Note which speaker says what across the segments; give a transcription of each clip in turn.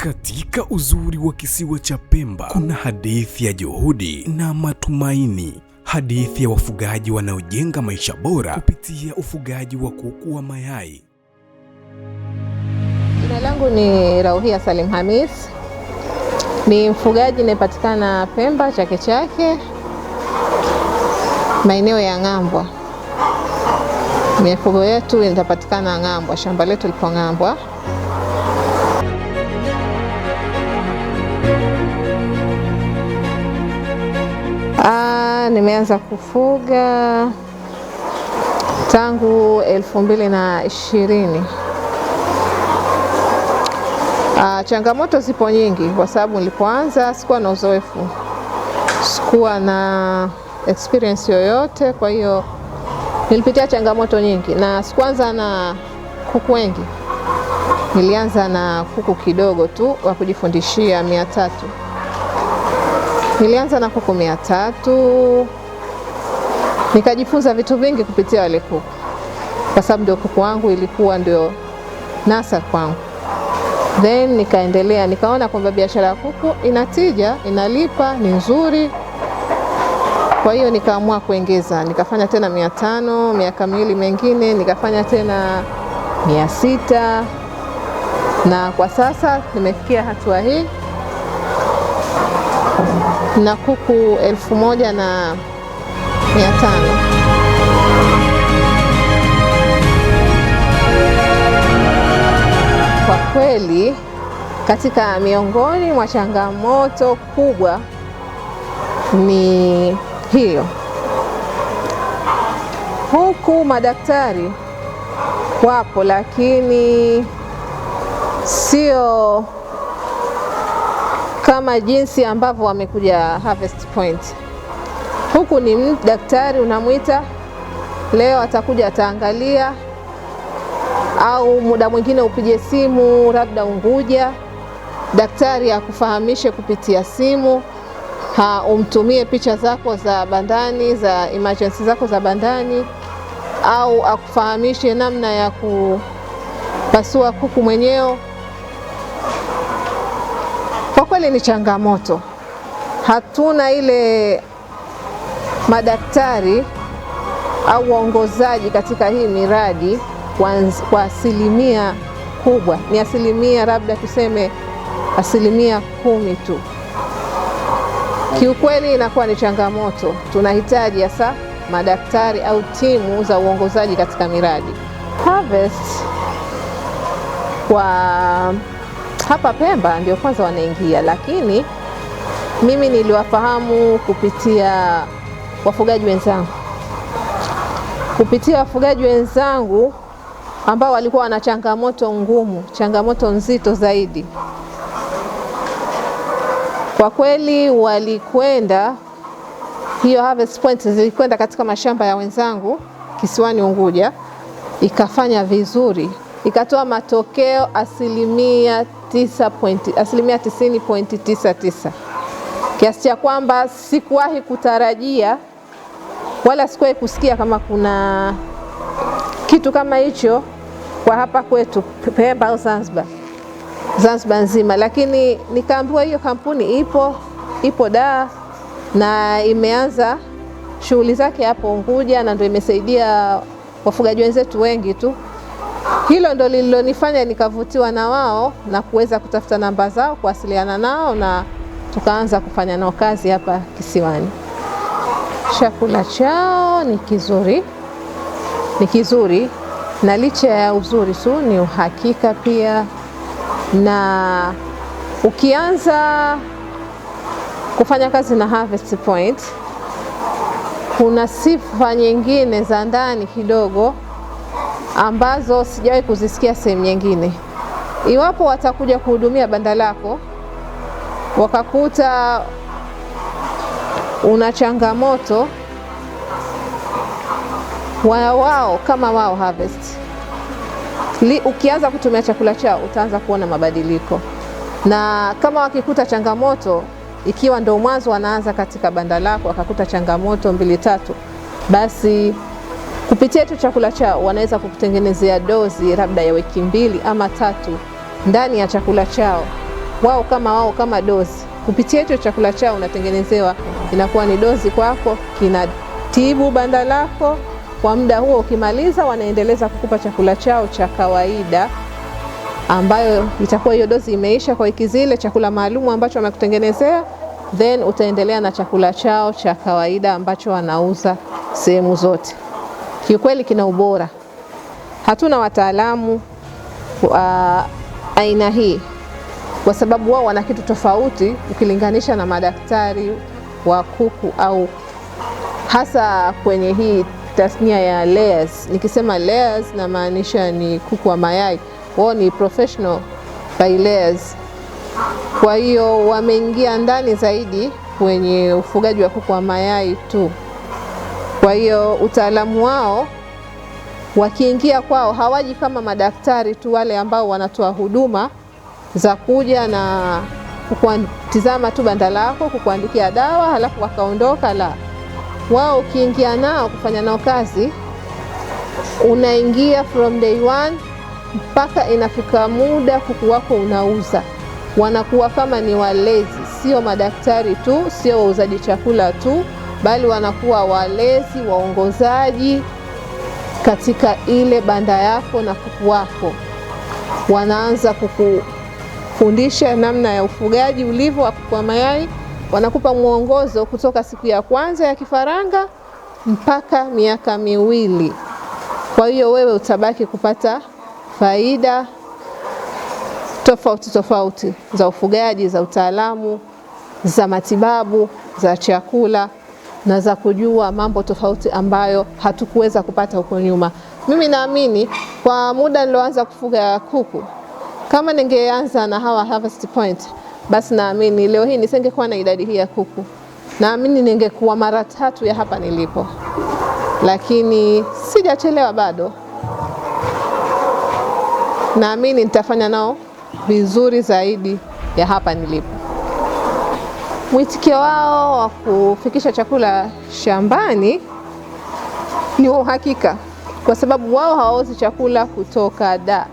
Speaker 1: Katika uzuri wa kisiwa cha Pemba kuna hadithi ya juhudi na matumaini. Hadithi ya wafugaji wanaojenga maisha bora kupitia ufugaji wa kuku wa mayai.
Speaker 2: Jina langu ni Rauhia Salim Hamis. Ni mfugaji napatikana Pemba Chake Chake, maeneo ya Ng'ambwa. Mifugo yetu inapatikana Ng'ambwa, shamba letu lipo Ng'ambwa. Nimeanza kufuga tangu 2020. Changamoto zipo nyingi kwa sababu nilipoanza sikuwa na uzoefu, sikuwa na experience yoyote, kwa hiyo nilipitia changamoto nyingi, na sikuanza na kuku wengi. Nilianza na kuku kidogo tu wa kujifundishia 300. Nilianza na kuku 300, nikajifunza vitu vingi kupitia wale kuku, kwa sababu ndio kuku wangu ilikuwa ndio nasa kwangu. Then nikaendelea, nikaona kwamba biashara ya kuku inatija, inalipa, ni nzuri. Kwa hiyo nikaamua kuongeza, nikafanya tena 500, miaka miwili mengine nikafanya tena 600, na kwa sasa nimefikia hatua hii na kuku 1500. Kwa kweli katika miongoni mwa changamoto kubwa ni hiyo. Huku madaktari wapo, lakini sio kama jinsi ambavyo wamekuja Harvest Point. Huku ni daktari unamuita leo, atakuja ataangalia, au muda mwingine upige simu labda Unguja, daktari akufahamishe kupitia simu, umtumie picha zako za bandani, za emergency zako za bandani, au akufahamishe namna ya kupasua kuku mwenyewe. Kwa kweli ni changamoto. Hatuna ile madaktari au waongozaji katika hii miradi kwa asilimia kubwa. Ni asilimia labda tuseme 10% tu. Kiukweli inakuwa ni changamoto. Tunahitaji hasa madaktari au timu za uongozaji katika miradi. Harvest kwa hapa Pemba ndio kwanza wanaingia, lakini mimi niliwafahamu kupitia wafugaji wenzangu. Kupitia wafugaji wenzangu ambao walikuwa wana changamoto ngumu, changamoto nzito zaidi. Kwa kweli walikwenda hiyo Harvest Point, zilikwenda katika mashamba ya wenzangu kisiwani Unguja, ikafanya vizuri, ikatoa matokeo asilimia 90.99, kiasi cha kwamba sikuwahi kutarajia wala sikuwahi kusikia kama kuna kitu kama hicho kwa hapa kwetu Pemba au Zanzibar nzima. Lakini nikaambiwa hiyo kampuni ipo Dar na imeanza shughuli zake hapo Unguja, na ndio imesaidia wafugaji wenzetu wengi tu. Hilo ndio lililonifanya nikavutiwa na wao na kuweza kutafuta namba zao, kuwasiliana nao, na tukaanza kufanya nao kazi hapa kisiwani. Chakula chao ni kizuri, na licha ya uzuri tu ni uhakika pia. Na ukianza kufanya kazi na Harvest Point, kuna sifa nyingine za ndani kidogo ambazo sijawahi kuzisikia sehemu nyingine. Iwapo watakuja kuhudumia banda lako wakakuta una changamoto, wao kama wao Harvest, ukianza kutumia chakula chao utaanza kuona mabadiliko. Na kama wakikuta changamoto, ikiwa ndio mwanzo wanaanza katika banda lako, wakakuta changamoto 2-3, basi kupitia tu chakula chao wanaweza kukutengenezea dozi labda ya wiki 2 ama 3 ndani ya chakula chao, wao kama dozi. Kupitia hicho chakula chao unatengenezewa, inakuwa ni dozi kwako, kinatibu banda lako. Kwa muda huo ukimaliza, wanaendeleza kukupa chakula chao cha kawaida, ambayo itakuwa hiyo dozi imeisha kwa wiki zile, chakula maalumu ambacho wamekutengenezea, then utaendelea na chakula chao cha kawaida ambacho wanauza sehemu zote. Kiukweli kina ubora. Hatuna wataalamu aina hii, kwa sababu wao wana kitu tofauti ukilinganisha na madaktari wa kuku, au hasa kwenye hii tasnia ya layers. Nikisema layers na maanisha ni kuku wa mayai. Wao ni professional by layers. Kwa hiyo wameingia ndani zaidi kwenye ufugaji wa kuku wa mayai tu. Kwa hiyo utaalamu wao, wakiingia kwao, hawaji kama madaktari tu wale ambao wanatoa huduma za kuja na kukutizama tu banda lako, kukuandikia dawa halafu wakaondoka. La, wao ukiingia nao kufanya nao kazi, unaingia from day one mpaka inafika muda kuku wako unauza. Wanakuwa kama ni walezi, sio madaktari tu, sio wauzaji chakula tu, bali wanakuwa walezi, waongozaji katika ile banda yako na kuku wako. Wanaanza kukufundisha namna ya ufugaji ulivyo wa kuku wa mayai. Wanakupa mwongozo kutoka siku ya kwanza ya kifaranga mpaka miaka 2. Kwa hiyo wewe utabaki kupata faida tofauti za ufugaji, za utaalamu, za matibabu, za chakula na za kujua mambo tofauti ambayo hatukuweza kupata huko nyuma. Mimi naamini kwa muda niloanza kufuga kuku, kama ningeanza na hawa Harvest Point, basi naamini leo hii nisingekuwa na idadi hii ya kuku. Naamini ningekuwa mara 3 ya hapa nilipo. Lakini sijachelewa bado. Naamini nitafanya nao vizuri zaidi ya hapa nilipo. Mwitikio wao wa kufikisha chakula shambani ni uhakika, kwa sababu wao hawauzi chakula kutoka Dar.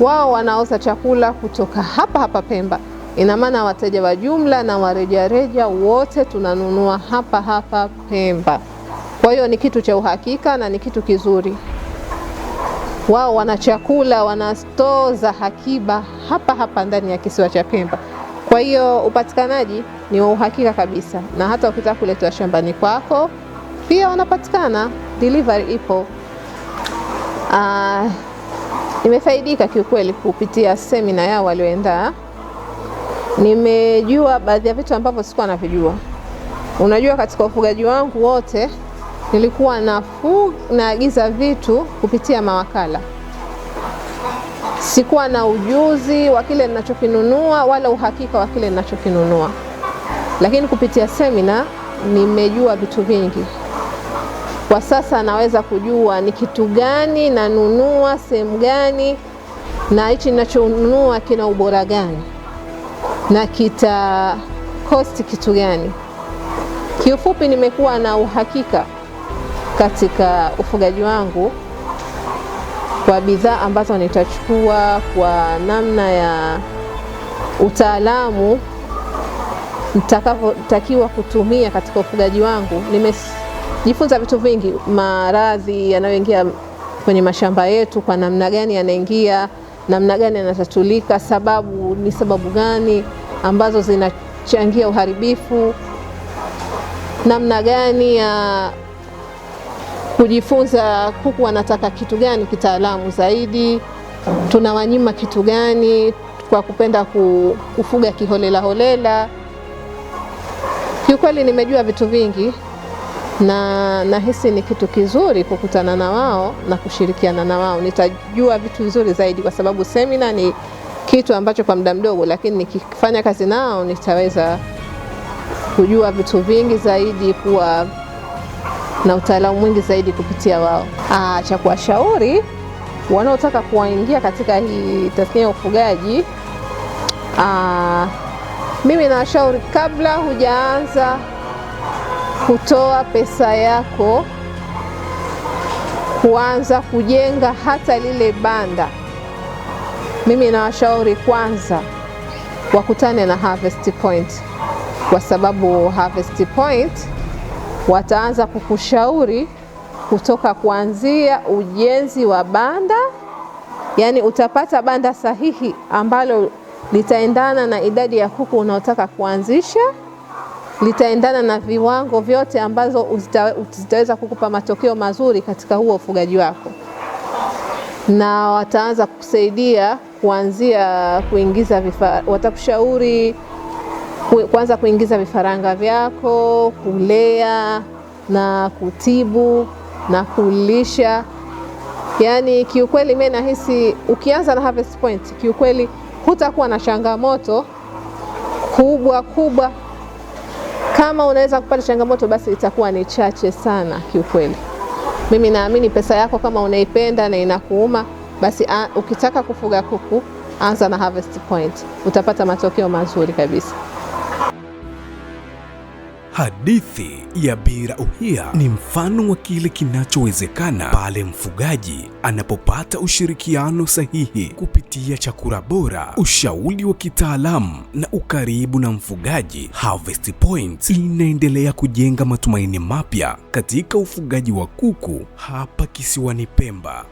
Speaker 2: Wao wanauza chakula kutoka hapa Pemba. Ina maana wateja wa jumla na warejareja wote tunanunua hapa Pemba. Kwa hiyo ni kitu cha uhakika na ni kitu kizuri. Wao wana chakula, wana store za hakiba hapa ndani ya kisiwa cha Pemba. Kwa hiyo upatikanaji ni wa uhakika kabisa, na hata ukitaka kuletwa shambani kwako pia wanapatikana, delivery ipo. Nimefaidika kiukweli kupitia semina yao walioenda. Nimejua baadhi ya vitu ambavyo sikuwa navijua. Unajua, katika ufugaji wangu wote nilikuwa naagiza vitu kupitia mawakala. Sikuwa na ujuzi wa kile ninachokinunua wala uhakika wa kile ninachokinunua. Lakini kupitia semina nimejua vitu vingi. Kwa sasa naweza kujua ni kitu gani nanunua sehemu gani, na hichi ninachonunua kina ubora gani, na kita cost kitu gani. Kiufupi, nimekuwa na uhakika katika ufugaji wangu kwa bidhaa ambazo nitachukua, kwa namna ya utaalamu nitakavyotakiwa kutumia katika ufugaji wangu. Nimejifunza vitu vingi, maradhi yanayoingia kwenye mashamba yetu, kwa namna gani yanaingia, namna gani yanatatulika, ni sababu gani ambazo zinachangia uharibifu, namna gani ya kujifunza kuku wanataka kitu gani kitaalamu zaidi, tunawanyima kitu gani kwa kupenda kufuga kiholela. Kiukweli nimejua vitu vingi, na nahisi ni kitu kizuri kukutana na wao na kushirikiana na wao. Nitajua vitu vizuri zaidi, kwa sababu semina ni kitu ambacho kwa muda mdogo, lakini nikifanya kazi nao nitaweza kujua vitu vingi zaidi, kuwa na utaalamu mwingi zaidi kupitia wao. Cha kuwashauri wanaotaka kuingia katika hii tasnia ya ufugaji, mimi nawashauri, kabla hujaanza kutoa pesa yako kuanza kujenga hata lile banda, mimi nawashauri kwanza wakutane na Harvest Point, kwa sababu Harvest Point wataanza kukushauri kutoka kuanzia ujenzi wa banda, yani utapata banda sahihi ambalo litaendana na idadi ya kuku unaotaka kuanzisha, litaendana na viwango vyote ambazo zitaweza kukupa matokeo mazuri katika huo ufugaji wako, na wataanza kukusaidia kuanzia kuingiza watakushauri kuanza kuingiza vifaranga vyako, kulea na kutibu na kulisha. Yani kiukweli mimi nahisi ukianza na Harvest Point, kiukweli hutakuwa na changamoto kubwa. Kama unaweza kupata changamoto, basi itakuwa ni chache sana kiukweli. Mimi naamini pesa yako kama unaipenda na inakuuma, basi ukitaka kufuga kuku, anza na Harvest Point, utapata matokeo mazuri kabisa.
Speaker 1: Hadithi ya Bira Uhia ni mfano wa kile kinachowezekana pale mfugaji anapopata ushirikiano sahihi kupitia chakula bora, ushauri wa kitaalamu na ukaribu na mfugaji. Harvest Point inaendelea kujenga matumaini mapya katika ufugaji wa kuku hapa kisiwani Pemba.